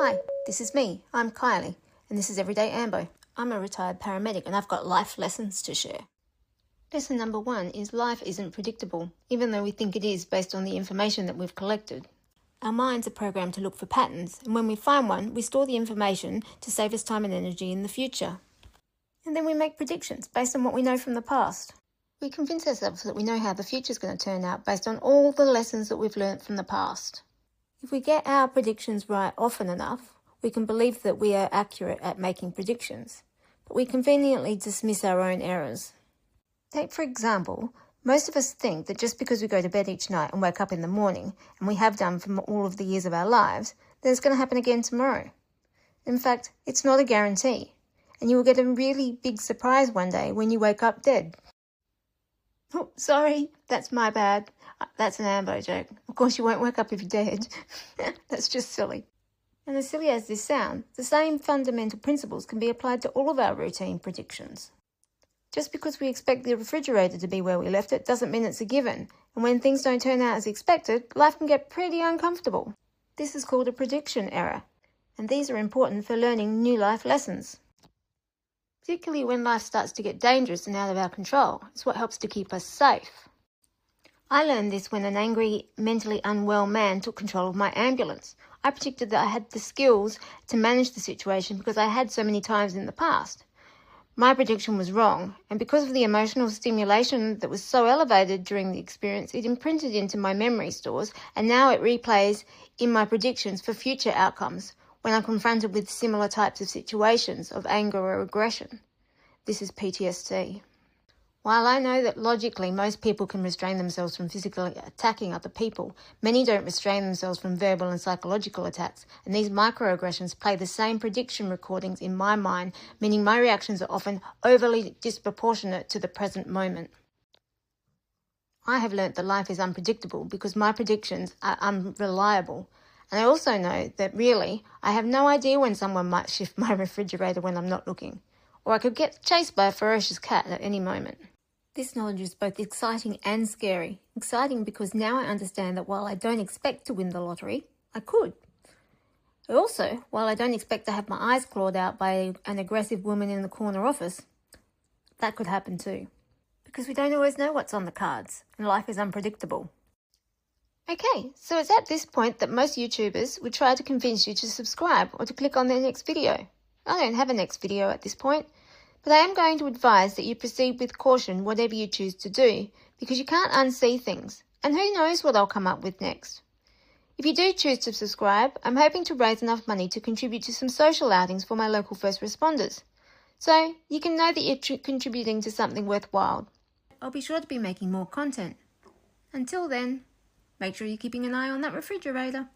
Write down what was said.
Hi, this is me. I'm Kylie, and this is Everyday Ambo. I'm a retired paramedic, and I've got life lessons to share. Lesson number 1 is life isn't predictable, even though we think it is based on the information that we've collected. Our minds are programmed to look for patterns, and when we find one, we store the information to save us time and energy in the future. And then we make predictions based on what we know from the past. We convince ourselves that we know how the future is going to turn out based on all the lessons that we've learnt from the past. If we get our predictions right often enough, we can believe that we are accurate at making predictions, but we conveniently dismiss our own errors. Take, for example, most of us think that just because we go to bed each night and wake up in the morning, and we have done for all of the years of our lives, that it's going to happen again tomorrow. In fact, it's not a guarantee, and you will get a really big surprise one day when you wake up dead. Oh, sorry, that's my bad. That's an Ambo joke. Of course, you won't wake up if you're dead. That's just silly. And as silly as this sounds, the same fundamental principles can be applied to all of our routine predictions. Just because we expect the refrigerator to be where we left it doesn't mean it's a given. And when things don't turn out as expected, life can get pretty uncomfortable. This is called a prediction error. And these are important for learning new life lessons. Particularly when life starts to get dangerous and out of our control. It's what helps to keep us safe. I learned this when an angry, mentally unwell man took control of my ambulance. I predicted that I had the skills to manage the situation because I had so many times in the past. My prediction was wrong, and because of the emotional stimulation that was so elevated during the experience, it imprinted into my memory stores, and now it replays in my predictions for future outcomes when I'm confronted with similar types of situations of anger or aggression. This is PTSD. While I know that logically most people can restrain themselves from physically attacking other people, many don't restrain themselves from verbal and psychological attacks, and these microaggressions play the same prediction recordings in my mind, meaning my reactions are often overly disproportionate to the present moment. I have learnt that life is unpredictable because my predictions are unreliable. And I also know that really, I have no idea when someone might shift my refrigerator when I'm not looking, or I could get chased by a ferocious cat at any moment. This knowledge is both exciting and scary. Exciting because now I understand that while I don't expect to win the lottery, I could. Also, while I don't expect to have my eyes clawed out by an aggressive woman in the corner office, that could happen too. Because we don't always know what's on the cards, and life is unpredictable. Okay, so it's at this point that most YouTubers would try to convince you to subscribe or to click on their next video. I don't have a next video at this point, but I am going to advise that you proceed with caution whatever you choose to do, because you can't unsee things, and who knows what I'll come up with next. If you do choose to subscribe, I'm hoping to raise enough money to contribute to some social outings for my local first responders, so you can know that you're contributing to something worthwhile. I'll be sure to be making more content. Until then, make sure you're keeping an eye on that refrigerator.